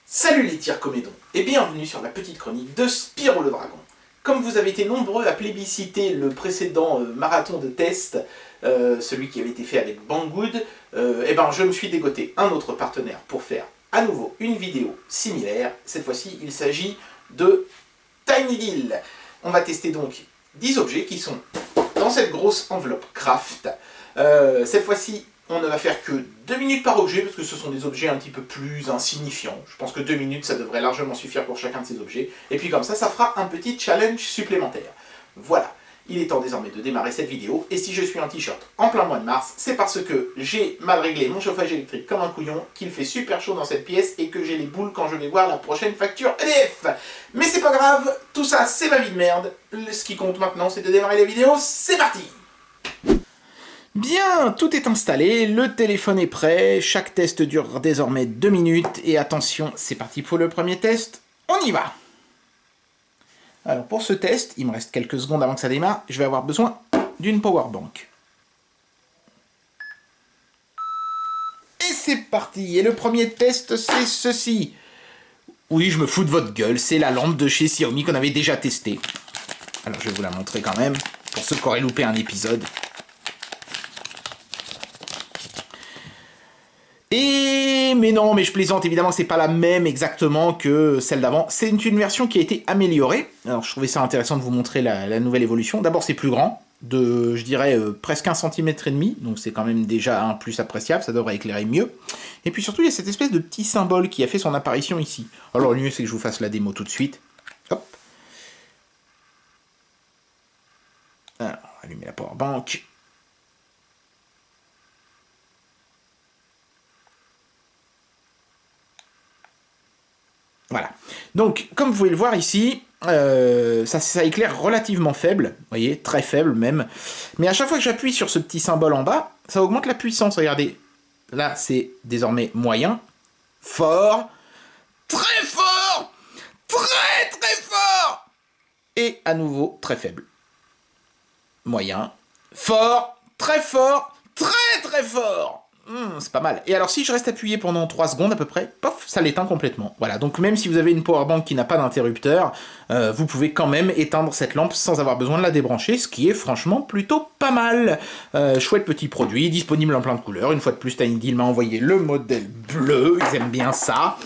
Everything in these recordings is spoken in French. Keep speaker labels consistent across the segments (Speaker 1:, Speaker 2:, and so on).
Speaker 1: Salut les Tire-Comédons et bienvenue sur la petite chronique de Spyro le Dragon. Comme vous avez été nombreux à plébisciter le précédent marathon de test, celui qui avait été fait avec Banggood, je me suis dégoté un autre partenaire pour faire à nouveau une vidéo similaire. Cette fois-ci, il s'agit de TinyDeal. On va tester donc 10 objets qui sont dans cette grosse enveloppe craft. Cette fois-ci, on ne va faire que 2 minutes par objet, parce que ce sont des objets un petit peu plus insignifiants. Je pense que 2 minutes, ça devrait largement suffire pour chacun de ces objets. Et puis comme ça fera un petit challenge supplémentaire. Voilà, il est temps désormais de démarrer cette vidéo. Et si je suis en t-shirt en plein mois de mars, c'est parce que j'ai mal réglé mon chauffage électrique comme un couillon, qu'il fait super chaud dans cette pièce, et que j'ai les boules quand je vais voir la prochaine facture EDF. Mais c'est pas grave, tout ça c'est ma vie de merde. Ce qui compte maintenant, c'est de démarrer la vidéo. C'est parti! Bien, tout est installé, le téléphone est prêt, chaque test dure désormais 2 minutes, et attention, c'est parti pour le premier test, on y va! Alors pour ce test, il me reste quelques secondes avant que ça démarre, je vais avoir besoin d'une powerbank. Et c'est parti, et le premier test c'est ceci. Oui, je me fous de votre gueule, c'est la lampe de chez Xiaomi qu'on avait déjà testée. Alors je vais vous la montrer quand même, pour ceux qui auraient loupé un épisode. Mais non, mais je plaisante, évidemment, c'est pas la même exactement que celle d'avant. C'est une version qui a été améliorée. Alors, je trouvais ça intéressant de vous montrer la nouvelle évolution. D'abord, c'est plus grand, de, je dirais, presque 1,5 cm, donc c'est quand même déjà un plus appréciable, ça devrait éclairer mieux. Et puis surtout, il y a cette espèce de petit symbole qui a fait son apparition ici. Alors, le mieux, c'est que je vous fasse la démo tout de suite. Hop. Alors, on va allumer la powerbank. Voilà. Donc, comme vous pouvez le voir ici, ça éclaire relativement faible, vous voyez, très faible même. Mais à chaque fois que j'appuie sur ce petit symbole en bas, ça augmente la puissance, regardez. Là, c'est désormais moyen, fort, très fort, très très fort, et à nouveau très faible. Moyen, fort, très très fort. C'est pas mal. Et alors si je reste appuyé pendant 3 secondes à peu près, pof, ça l'éteint complètement. Voilà, donc même si vous avez une powerbank qui n'a pas d'interrupteur, vous pouvez quand même éteindre cette lampe sans avoir besoin de la débrancher, ce qui est franchement plutôt pas mal. Chouette petit produit, disponible en plein de couleurs. Une fois de plus, TinyDeal m'a envoyé le modèle bleu, ils aiment bien ça.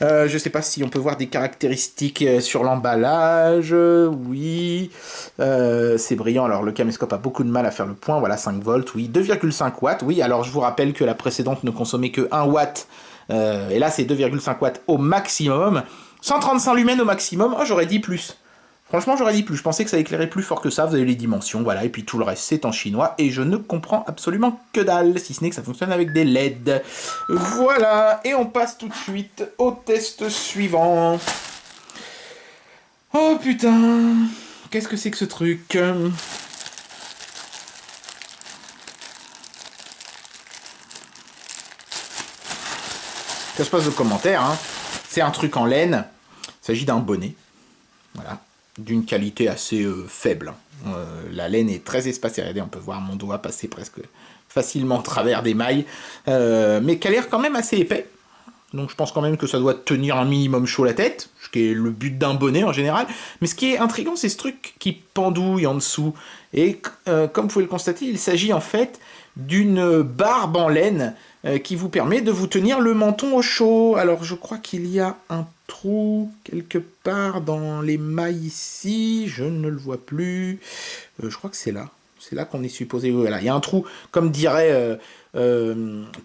Speaker 1: Je sais pas si on peut voir des caractéristiques sur l'emballage. Oui, c'est brillant. Alors le caméscope a beaucoup de mal à faire le point. Voilà, 5 volts, oui. 2,5 watts, oui. Alors je vous rappelle que la précédente ne consommait que 1 watt. Et là c'est 2,5 watts au maximum. 135 lumens au maximum. Oh, j'aurais dit plus. Franchement, j'aurais dit plus. Je pensais que ça éclairait plus fort que ça. Vous avez les dimensions, voilà. Et puis tout le reste, c'est en chinois. Et je ne comprends absolument que dalle, si ce n'est que ça fonctionne avec des LED. Voilà. Et on passe tout de suite au test suivant. Oh putain. Qu'est-ce que c'est que ce truc? Ça se passe de commentaires, hein. C'est un truc en laine. Il s'agit d'un bonnet. Voilà. D'une qualité assez faible. La laine est très espacée. Regardez, on peut voir mon doigt passer presque facilement au travers des mailles. Mais qui a l'air quand même assez épais. Donc je pense quand même que ça doit tenir un minimum chaud la tête, ce qui est le but d'un bonnet en général. Mais ce qui est intriguant, c'est ce truc qui pendouille en dessous. Et comme vous pouvez le constater, il s'agit en fait d'une barbe en laine qui vous permet de vous tenir le menton au chaud. Alors je crois qu'il y a un trou quelque part dans les mailles ici, je ne le vois plus. Je crois que c'est là. C'est là qu'on est supposé... Voilà, il y a un trou, comme dirait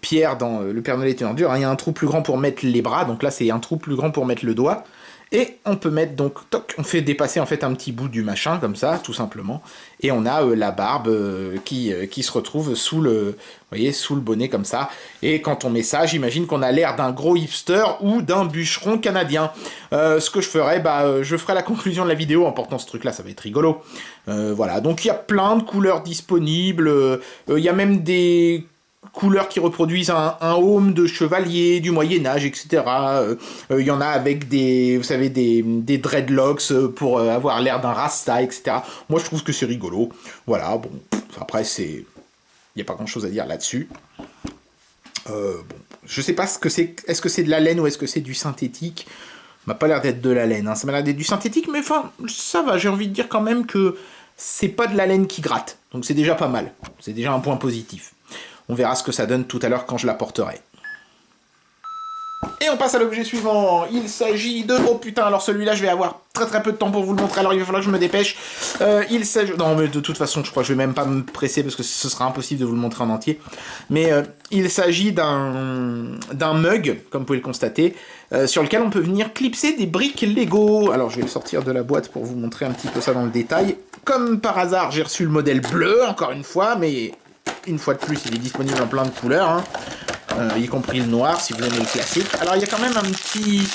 Speaker 1: Pierre dans Le Père Noël est une ordure, hein, il y a un trou plus grand pour mettre les bras, donc là c'est un trou plus grand pour mettre le doigt. Et on peut mettre donc, toc, on fait dépasser en fait un petit bout du machin, comme ça, tout simplement. Et on a la barbe qui se retrouve sous le, vous voyez, sous le bonnet comme ça. Et quand on met ça, j'imagine qu'on a l'air d'un gros hipster ou d'un bûcheron canadien. Ce que je ferais, je ferai la conclusion de la vidéo en portant ce truc-là, ça va être rigolo. Voilà, donc il y a plein de couleurs disponibles. Il y a même des couleurs qui reproduisent un home de chevalier du Moyen-Âge, etc. Il y en a avec des, vous savez, des dreadlocks pour avoir l'air d'un rasta, etc. Moi, je trouve que c'est rigolo. Voilà, bon, après, il n'y a pas grand-chose à dire là-dessus. Bon, je sais pas ce que c'est. Est-ce que c'est de la laine ou est-ce que c'est du synthétique? Ça m'a pas l'air d'être de la laine, hein. Ça m'a l'air d'être du synthétique, mais enfin, ça va. J'ai envie de dire quand même que c'est pas de la laine qui gratte. Donc c'est déjà pas mal. C'est déjà un point positif. On verra ce que ça donne tout à l'heure quand je la porterai. Et on passe à l'objet suivant. Il s'agit de... Oh putain, alors celui-là, je vais avoir très peu de temps pour vous le montrer, alors il va falloir que je me dépêche. Il s'agit... Non, mais de toute façon, je crois que je vais même pas me presser parce que ce sera impossible de vous le montrer en entier. Mais il s'agit d'un mug, comme vous pouvez le constater, sur lequel on peut venir clipser des briques Lego. Alors, je vais le sortir de la boîte pour vous montrer un petit peu ça dans le détail. Comme par hasard, j'ai reçu le modèle bleu, encore une fois, mais une fois de plus, il est disponible en plein de couleurs, hein. Y compris le noir, si vous aimez le classique. Alors, il y a quand même un petit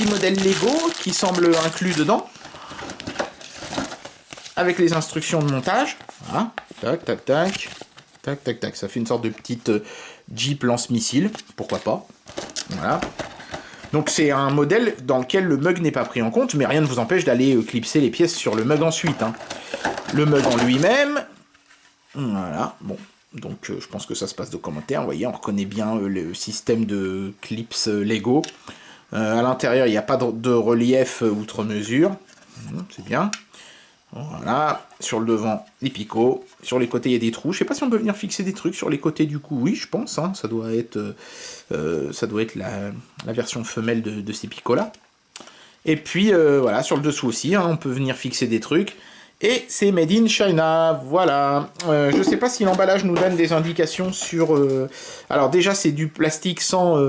Speaker 1: modèle Lego qui semble inclus dedans, avec les instructions de montage. Voilà, tac, tac, tac, tac, tac, tac. Ça fait une sorte de petite Jeep lance-missile, pourquoi pas. Voilà. Donc, c'est un modèle dans lequel le mug n'est pas pris en compte, mais rien ne vous empêche d'aller clipser les pièces sur le mug ensuite, hein. Le mug en lui-même, voilà, bon. Donc je pense que ça se passe de commentaires. Vous voyez, on reconnaît bien le système de clips Lego. À l'intérieur, il n'y a pas de relief outre mesure. C'est bien. Voilà. Sur le devant, les picots. Sur les côtés, il y a des trous. Je ne sais pas si on peut venir fixer des trucs sur les côtés du coup. Oui, je pense. Hein. Ça doit être la version femelle de ces picots-là. Et puis, voilà, sur le dessous aussi, hein, on peut venir fixer des trucs. Et c'est Made in China, voilà. Je sais pas si l'emballage nous donne des indications sur... Alors déjà, c'est du plastique sans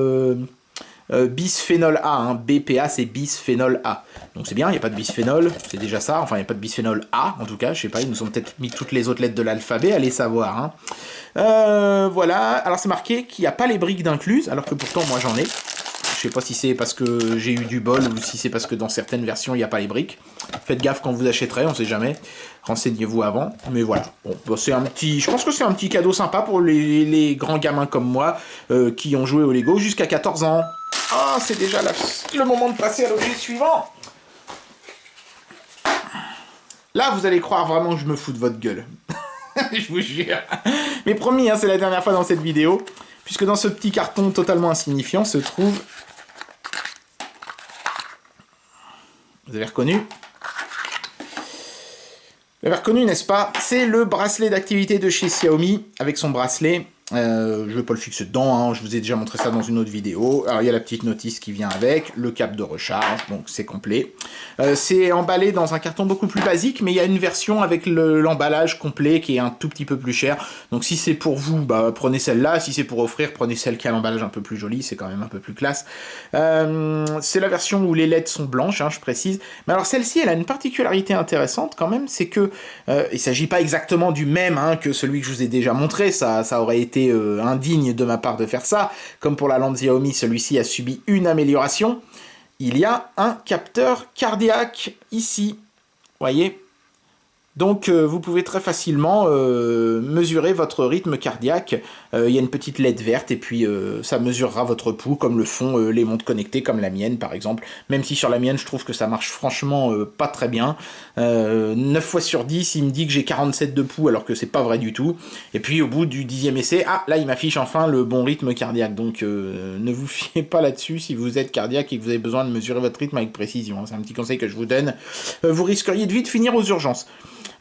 Speaker 1: bisphénol A, hein. BPA, c'est bisphénol A. Donc c'est bien, il n'y a pas de bisphénol, c'est déjà ça. Enfin, il n'y a pas de bisphénol A, en tout cas. Je sais pas, ils nous ont peut-être mis toutes les autres lettres de l'alphabet, allez savoir, hein. Voilà, alors c'est marqué qu'il n'y a pas les briques d'incluses, alors que pourtant, moi, j'en ai. Je sais pas si c'est parce que j'ai eu du bol ou si c'est parce que dans certaines versions, il n'y a pas les briques. Faites gaffe quand vous achèterez, on sait jamais. Renseignez-vous avant. Mais voilà. Bon, bah, c'est un petit... Je pense que c'est un petit cadeau sympa pour les grands gamins comme moi qui ont joué au Lego jusqu'à 14 ans. Ah, c'est déjà le moment de passer à l'objet suivant. Là, vous allez croire vraiment que je me fous de votre gueule. Je vous jure. Mais promis, hein, c'est la dernière fois dans cette vidéo. Puisque dans ce petit carton totalement insignifiant se trouve... Vous avez reconnu? Vous avez reconnu, n'est-ce pas? C'est le bracelet d'activité de chez Xiaomi, avec son bracelet. Je ne vais pas le fixer dedans, hein, je vous ai déjà montré ça dans une autre vidéo. Alors il y a la petite notice qui vient avec, le câble de recharge, donc c'est complet. C'est emballé dans un carton beaucoup plus basique, mais il y a une version avec l'emballage complet qui est un tout petit peu plus cher. Donc si c'est pour vous, bah, prenez celle-là. Si c'est pour offrir, prenez celle qui a l'emballage un peu plus joli, c'est quand même un peu plus classe. C'est la version où les lettres sont blanches, hein, je précise. Mais alors celle-ci, elle a une particularité intéressante quand même, c'est que il ne s'agit pas exactement du même hein, que celui que je vous ai déjà montré, ça aurait été indigne de ma part de faire ça. Comme pour la lampe Xiaomi, celui-ci a subi une amélioration. Il y a un capteur cardiaque ici, voyez. Donc vous pouvez très facilement mesurer votre rythme cardiaque. Il y a une petite LED verte et puis ça mesurera votre pouls comme le font les montres connectées comme la mienne par exemple. Même si sur la mienne je trouve que ça marche franchement pas très bien. 9 fois sur 10 il me dit que j'ai 47 de pouls alors que c'est pas vrai du tout. Et puis au bout du 10e essai, ah là il m'affiche enfin le bon rythme cardiaque. Donc ne vous fiez pas là-dessus si vous êtes cardiaque et que vous avez besoin de mesurer votre rythme avec précision. C'est un petit conseil que je vous donne. Vous risqueriez de vite finir aux urgences.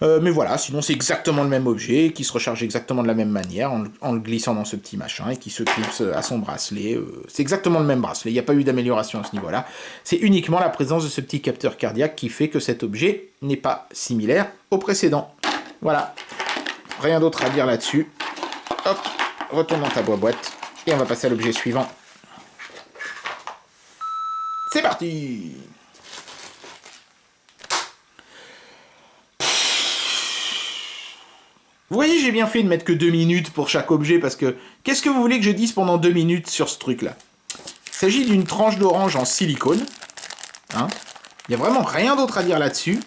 Speaker 1: Mais voilà, sinon c'est exactement le même objet, qui se recharge exactement de la même manière, en le glissant dans ce petit machin, et qui se clipse à son bracelet. C'est exactement le même bracelet, il n'y a pas eu d'amélioration à ce niveau-là. C'est uniquement la présence de ce petit capteur cardiaque qui fait que cet objet n'est pas similaire au précédent. Voilà, rien d'autre à dire là-dessus. Hop, retourne dans ta boîte, et on va passer à l'objet suivant. C'est parti! Vous voyez, j'ai bien fait de mettre que 2 minutes pour chaque objet, parce que... Qu'est-ce que vous voulez que je dise pendant 2 minutes sur ce truc-là? Il s'agit d'une tranche d'orange en silicone. Hein, il n'y a vraiment rien d'autre à dire là-dessus.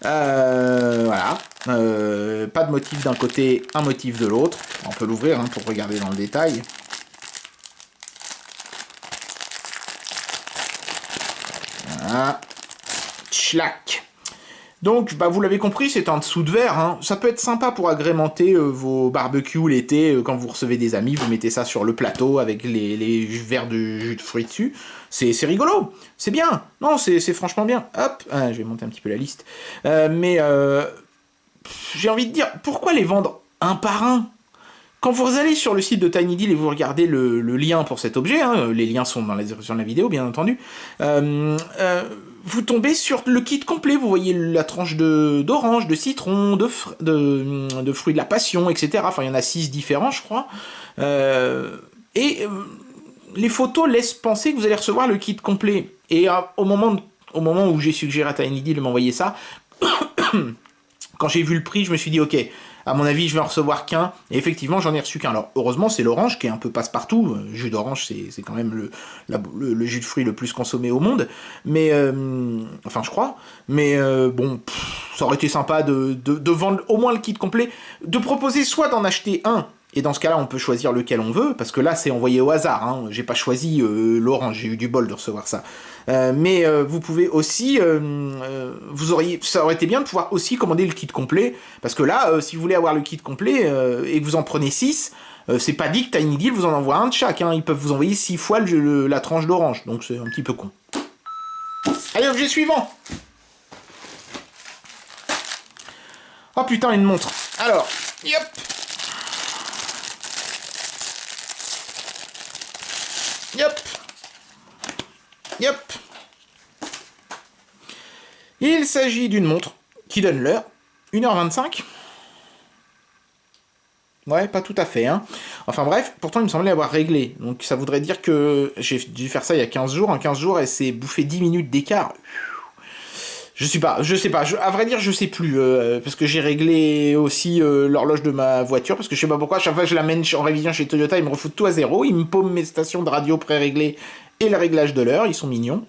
Speaker 1: Voilà. Pas de motif d'un côté, un motif de l'autre. On peut l'ouvrir hein, pour regarder dans le détail. Voilà. Tchlac. Donc, bah, vous l'avez compris, c'est un dessous de verre. Hein. Ça peut être sympa pour agrémenter vos barbecues l'été, quand vous recevez des amis, vous mettez ça sur le plateau avec les verres de jus de fruits dessus. C'est rigolo, c'est bien. Non, c'est franchement bien. Hop, je vais monter un petit peu la liste. J'ai envie de dire, pourquoi les vendre un par un ? Quand vous allez sur le site de Tiny Deal et vous regardez le lien pour cet objet, hein, les liens sont dans la description de la vidéo, bien entendu, vous tombez sur le kit complet. Vous voyez la tranche d'orange, de citron, de fruits de la passion, etc. Enfin, il y en a 6 différents, je crois. Les photos laissent penser que vous allez recevoir le kit complet. Et au moment où j'ai suggéré à Tiny Deal de m'envoyer ça, quand j'ai vu le prix, je me suis dit, ok, à mon avis, je vais en recevoir qu'un. Et effectivement, j'en ai reçu qu'un. Alors, heureusement, c'est l'orange qui est un peu passe-partout. Jus d'orange, c'est quand même le jus de fruits le plus consommé au monde. Mais, enfin, je crois. Mais bon, ça aurait été sympa de vendre au moins le kit complet. De proposer soit d'en acheter un. Et dans ce cas-là, on peut choisir lequel on veut, parce que là, c'est envoyé au hasard. Hein. J'ai pas choisi l'orange, j'ai eu du bol de recevoir ça. Mais vous pouvez aussi... ça aurait été bien de pouvoir aussi commander le kit complet, parce que là, si vous voulez avoir le kit complet et que vous en prenez 6, c'est pas dit que Tiny Deal vous en envoie un de chaque. Hein. Ils peuvent vous envoyer 6 fois la tranche d'orange, donc c'est un petit peu con. Allez, objet suivant. Oh putain, une montre. Alors, yep. Yep. Yep. Il s'agit d'une montre qui donne l'heure, 1h25. Ouais, pas tout à fait, hein. Enfin bref, pourtant il me semblait avoir réglé. Donc ça voudrait dire que j'ai dû faire ça il y a 15 jours. En 15 jours, elle s'est bouffé 10 minutes d'écart. Je sais pas. À vrai dire, je sais plus. Parce que j'ai réglé aussi l'horloge de ma voiture. Parce que je sais pas pourquoi, à chaque fois que je l'amène en révision chez Toyota, ils me refoutent tout à zéro. Ils me paument mes stations de radio pré-réglées et le réglage de l'heure. Ils sont mignons.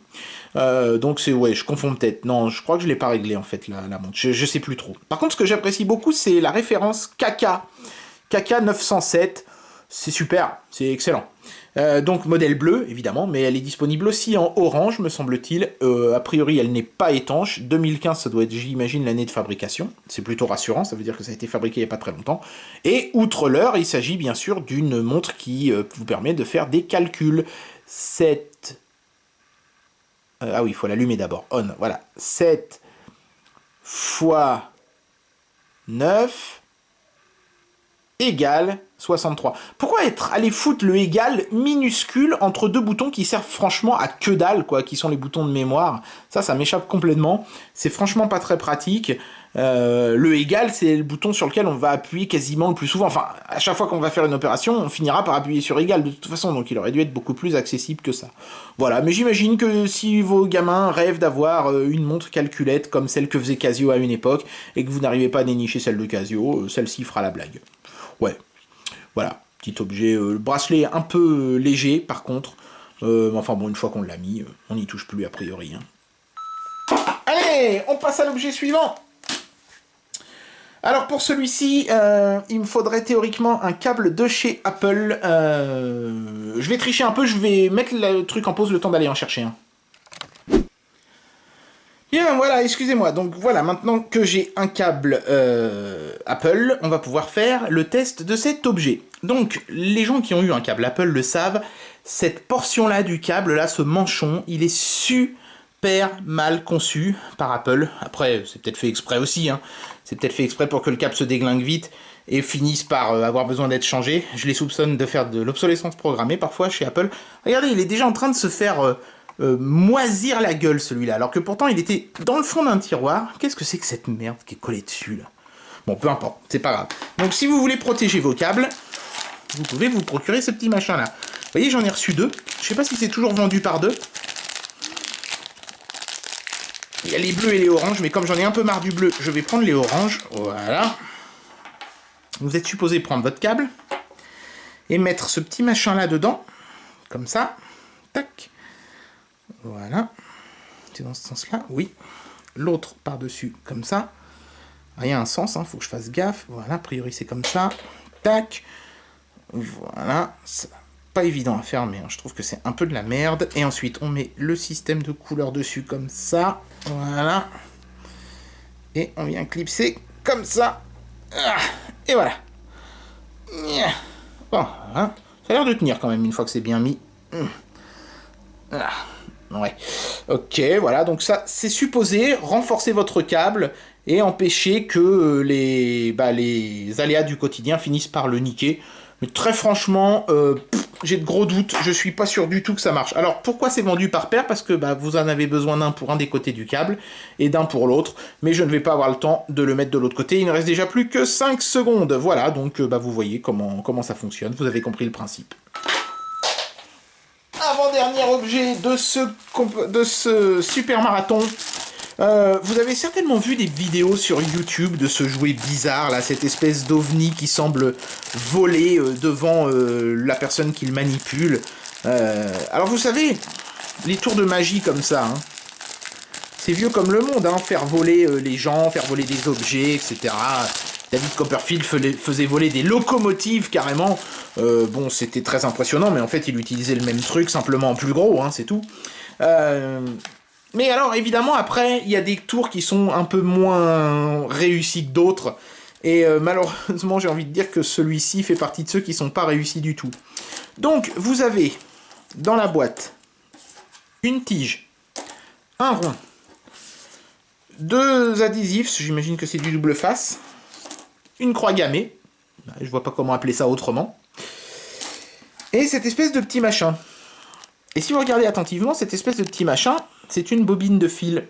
Speaker 1: Donc ouais, je confonds peut-être. Non, je crois que je l'ai pas réglé en fait, la montre. Je sais plus trop. Par contre, ce que j'apprécie beaucoup, c'est la référence KK. KK 907. C'est super, c'est excellent. Donc modèle bleu, évidemment, mais elle est disponible aussi en orange, me semble-t-il. A priori, elle n'est pas étanche. 2015, ça doit être, j'imagine, l'année de fabrication. C'est plutôt rassurant, ça veut dire que ça a été fabriqué il n'y a pas très longtemps. Et outre l'heure, il s'agit bien sûr d'une montre qui vous permet de faire des calculs. Ah oui, il faut l'allumer d'abord. On, voilà. 7 fois 9 égale 63. Pourquoi aller foutre le égal minuscule entre deux boutons qui servent franchement à que dalle, quoi, qui sont les boutons de mémoire? Ça m'échappe complètement. C'est franchement pas très pratique. Le égal, c'est le bouton sur lequel on va appuyer quasiment le plus souvent. Enfin, à chaque fois qu'on va faire une opération, on finira par appuyer sur égal de toute façon, donc il aurait dû être beaucoup plus accessible que ça. Voilà, mais j'imagine que si vos gamins rêvent d'avoir une montre calculette comme celle que faisait Casio à une époque, et que vous n'arrivez pas à dénicher celle de Casio, celle-ci fera la blague. Ouais, voilà, petit objet, le bracelet un peu léger par contre, enfin bon, une fois qu'on l'a mis, on n'y touche plus a priori. Hein. Allez, on passe à l'objet suivant. Alors pour celui-ci, il me faudrait théoriquement un câble de chez Apple. Je vais tricher un peu, je vais mettre le truc en pause le temps d'aller en chercher un. Bien, voilà, excusez-moi. Donc voilà, maintenant que j'ai un câble Apple, on va pouvoir faire le test de cet objet. Donc, les gens qui ont eu un câble Apple le savent, cette portion-là du câble, là, ce manchon, il est super mal conçu par Apple. Après, c'est peut-être fait exprès aussi, hein. C'est peut-être fait exprès pour que le câble se déglingue vite et finisse par avoir besoin d'être changé. Je les soupçonne de faire de l'obsolescence programmée parfois chez Apple. Regardez, il est déjà en train de se faire... moisir la gueule celui-là, alors que pourtant il était dans le fond d'un tiroir. Qu'est-ce que c'est que cette merde qui est collée dessus là? Bon, peu importe, c'est pas grave. Donc si vous voulez protéger vos câbles, vous pouvez vous procurer ce petit machin là. Vous voyez, j'en ai reçu 2. Je sais pas si c'est toujours vendu par 2. Il y a les bleus et les oranges, mais comme j'en ai un peu marre du bleu, je vais prendre les oranges. Voilà. Vous êtes supposé prendre votre câble et mettre ce petit machin là dedans, comme ça. Tac. Voilà, c'est dans ce sens-là, oui. L'autre par-dessus, comme ça. Il y a un sens, hein, faut que je fasse gaffe. Voilà, a priori c'est comme ça. Tac. Voilà, c'est pas évident à faire, mais je trouve que c'est un peu de la merde. Et ensuite, on met le système de couleur dessus, comme ça. Voilà. Et on vient clipser comme ça. Et voilà. Bon, hein, ça a l'air de tenir quand même une fois que c'est bien mis. Ouais. Ok, voilà, donc ça, c'est supposé renforcer votre câble et empêcher que les aléas du quotidien finissent par le niquer. Mais très franchement, j'ai de gros doutes, je suis pas sûr du tout que ça marche. Alors pourquoi c'est vendu par paire? Parce que vous en avez besoin d'un pour un des côtés du câble et d'un pour l'autre, mais je ne vais pas avoir le temps de le mettre de l'autre côté, il ne reste déjà plus que 5 secondes. Voilà, donc vous voyez comment ça fonctionne, vous avez compris le principe. Avant-dernier objet de ce super marathon. Vous avez certainement vu des vidéos sur YouTube de ce jouet bizarre, là, cette espèce d'ovni qui semble voler devant la personne qui le manipule. Alors vous savez, les tours de magie comme ça, hein, c'est vieux comme le monde, hein, faire voler les gens, faire voler des objets, etc. David Copperfield faisait voler des locomotives carrément. Bon, c'était très impressionnant, mais en fait, il utilisait le même truc, simplement en plus gros, hein, c'est tout. Mais alors, évidemment, après, il y a des tours qui sont un peu moins réussis que d'autres. Et malheureusement, j'ai envie de dire que celui-ci fait partie de ceux qui sont pas réussis du tout. Donc, vous avez dans la boîte une tige, un rond, 2 adhésifs, j'imagine que c'est du double face, une croix gammée, je vois pas comment appeler ça autrement, et cette espèce de petit machin. Et si vous regardez attentivement, cette espèce de petit machin, c'est une bobine de fil.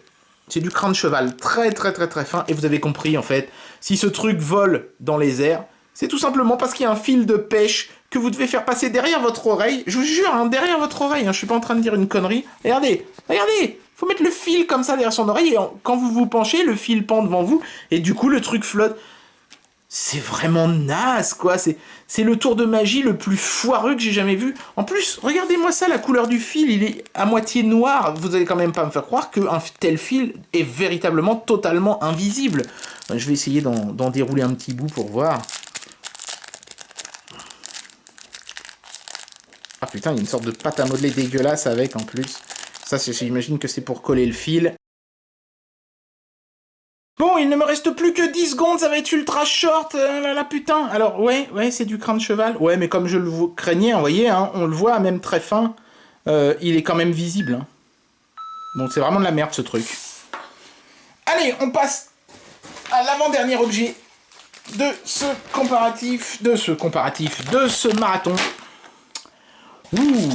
Speaker 1: C'est du crin de cheval, très très très très fin, et vous avez compris en fait, si ce truc vole dans les airs, c'est tout simplement parce qu'il y a un fil de pêche que vous devez faire passer derrière votre oreille, je vous jure, hein, derrière votre oreille, hein, je suis pas en train de dire une connerie, regardez, faut mettre le fil comme ça derrière son oreille, et quand vous vous penchez, le fil pend devant vous, et du coup le truc flotte. C'est vraiment naze, quoi. C'est le tour de magie le plus foireux que j'ai jamais vu. En plus, regardez-moi ça, la couleur du fil, il est à moitié noir. Vous allez quand même pas me faire croire qu'un tel fil est véritablement totalement invisible. Je vais essayer d'en dérouler un petit bout pour voir. Ah putain, il y a une sorte de pâte à modeler dégueulasse avec en plus. Ça, j'imagine que c'est pour coller le fil. Bon, il ne me reste plus que 10 secondes, ça va être ultra short, la putain. Alors, ouais, c'est du crin de cheval. Ouais, mais comme je le craignais, vous voyez, hein, on le voit, même très fin, il est quand même visible. Hein. Donc c'est vraiment de la merde, ce truc. Allez, on passe à l'avant-dernier objet de ce marathon. Ouh,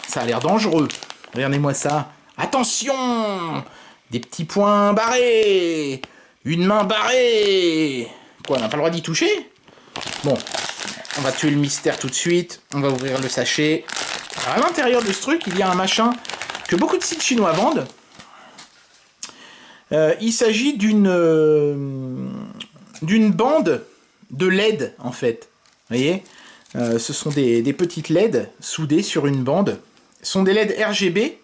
Speaker 1: ça a l'air dangereux. Regardez-moi ça. Attention! Des petits points barrés! Une main barrée! Quoi, on n'a pas le droit d'y toucher? Bon, on va tuer le mystère tout de suite. On va ouvrir le sachet. Alors, à l'intérieur de ce truc, il y a un machin que beaucoup de sites chinois vendent. Il s'agit d'une bande de LED, en fait. Vous voyez? Ce sont des petites LED soudées sur une bande. Ce sont des LED RGB.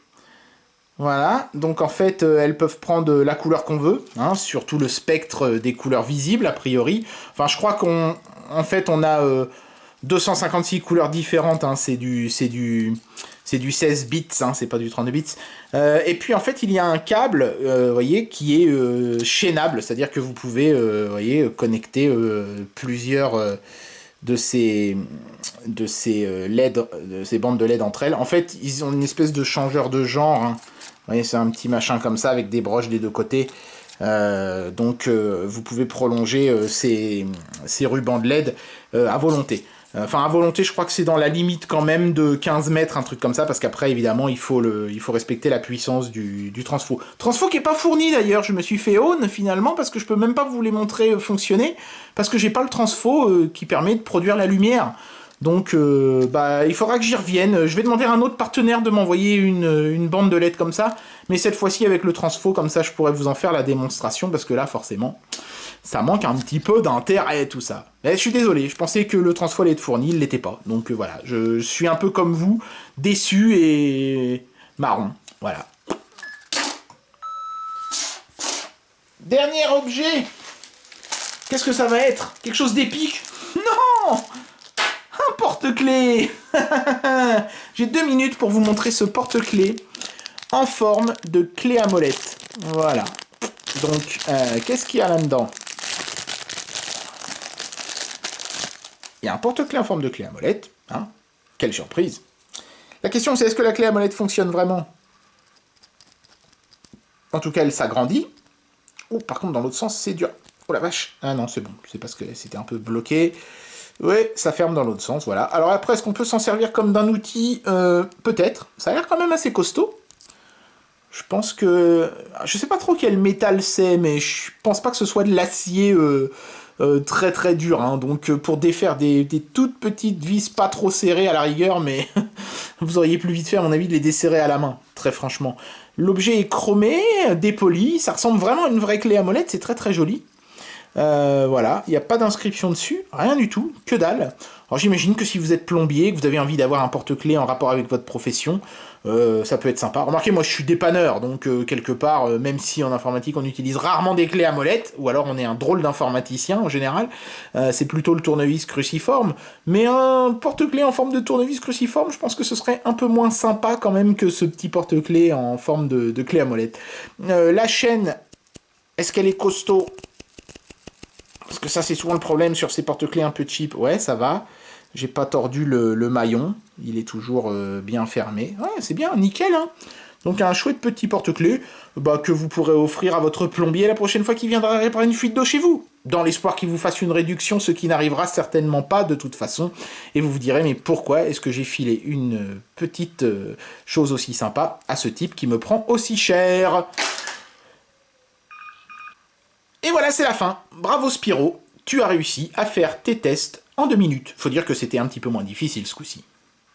Speaker 1: Voilà, donc en fait, elles peuvent prendre la couleur qu'on veut, hein, sur tout le spectre des couleurs visibles, a priori. Enfin, je crois qu'on a 256 couleurs différentes, hein, c'est du 16 bits, hein, c'est pas du 32 bits. Et puis, en fait, il y a un câble, voyez, qui est chaînable, c'est-à-dire que vous pouvez, voyez, connecter plusieurs de ces LED, de ces bandes de LED entre elles. En fait, ils ont une espèce de changeur de genre, hein. Vous voyez, c'est un petit machin comme ça avec des broches des deux côtés. Donc vous pouvez prolonger ces rubans de LED à volonté. Enfin, à volonté, je crois que c'est dans la limite quand même de 15 mètres, un truc comme ça, parce qu'après, évidemment, il faut respecter la puissance du transfo. Transfo qui est pas fourni d'ailleurs, je me suis fait own finalement, parce que je peux même pas vous les montrer fonctionner, parce que j'ai pas le transfo qui permet de produire la lumière. Donc, il faudra que j'y revienne. Je vais demander à un autre partenaire de m'envoyer une bande de LED comme ça, mais cette fois-ci avec le transfo, comme ça je pourrais vous en faire la démonstration, parce que là, forcément, ça manque un petit peu d'intérêt, tout ça. Mais je suis désolé, je pensais que le transfo allait être fourni, il l'était pas. Donc voilà, je suis un peu comme vous, déçu et marron. Voilà. Dernier objet. Qu'est-ce que ça va être? Quelque chose d'épique? Non! Un porte-clés. J'ai 2 minutes pour vous montrer ce porte-clés en forme de clé à molette. Voilà. Donc, qu'est-ce qu'il y a là-dedans? Il y a un porte-clés en forme de clé à molette. Hein. Quelle surprise! La question, c'est est-ce que la clé à molette fonctionne vraiment? En tout cas, elle s'agrandit. Oh, par contre, dans l'autre sens, c'est dur. Oh la vache! Ah non, c'est bon. C'est parce que c'était un peu bloqué. Oui, ça ferme dans l'autre sens, voilà. Alors après, est-ce qu'on peut s'en servir comme d'un outil? Peut-être. Ça a l'air quand même assez costaud. Je pense que... Je sais pas trop quel métal c'est, mais je pense pas que ce soit de l'acier très très dur. Hein. Donc pour défaire des toutes petites vis pas trop serrées à la rigueur, mais vous auriez plus vite fait à mon avis de les desserrer à la main, très franchement. L'objet est chromé, dépoli, ça ressemble vraiment à une vraie clé à molette, c'est très très joli. Voilà, il n'y a pas d'inscription dessus, rien du tout, que dalle. Alors j'imagine que si vous êtes plombier, que vous avez envie d'avoir un porte-clés en rapport avec votre profession, ça peut être sympa. Remarquez, moi je suis dépanneur, donc quelque part, même si en informatique on utilise rarement des clés à molette, ou alors on est un drôle d'informaticien en général, c'est plutôt le tournevis cruciforme, mais un porte-clés en forme de tournevis cruciforme, je pense que ce serait un peu moins sympa quand même que ce petit porte-clés en forme de clé à molette. La chaîne, est-ce qu'elle est costaud? Parce que ça, c'est souvent le problème sur ces porte-clés un peu cheap. Ouais, ça va. J'ai pas tordu le maillon. Il est toujours bien fermé. Ouais, c'est bien, nickel. Hein. Donc un chouette petit porte-clés que vous pourrez offrir à votre plombier la prochaine fois qu'il viendra réparer une fuite d'eau chez vous. Dans l'espoir qu'il vous fasse une réduction, ce qui n'arrivera certainement pas de toute façon. Et vous vous direz, mais pourquoi est-ce que j'ai filé une petite chose aussi sympa à ce type qui me prend aussi cher? Et voilà, c'est la fin. Bravo Spyro, tu as réussi à faire tes tests en 2 minutes. Faut dire que c'était un petit peu moins difficile ce coup-ci.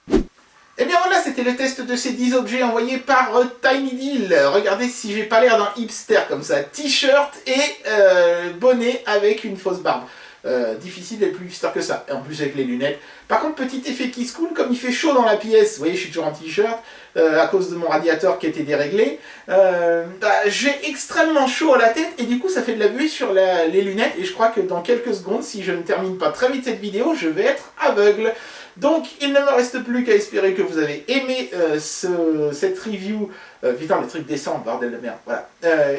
Speaker 1: Et bien voilà, c'était le test de ces 10 objets envoyés par TinyDeal. Regardez si j'ai pas l'air d'un hipster comme ça. T-shirt et bonnet avec une fausse barbe. Difficile d'être plus hipster que ça. Et en plus avec les lunettes. Par contre, petit effet qui se coule, comme il fait chaud dans la pièce, vous voyez, je suis toujours en t-shirt, à cause de mon radiateur qui était déréglé, j'ai extrêmement chaud à la tête, et du coup ça fait de la buée sur les lunettes, et je crois que dans quelques secondes, si je ne termine pas très vite cette vidéo, je vais être aveugle. Donc il ne me reste plus qu'à espérer que vous avez aimé cette review. Putain, les trucs descendent, bordel de merde. Voilà.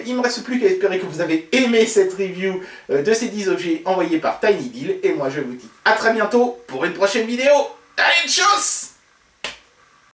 Speaker 1: Il ne me reste plus qu'à espérer que vous avez aimé cette review de ces 10 objets envoyés par TinyDeal. Et moi je vous dis à très bientôt pour une prochaine vidéo. Allez, tchuss!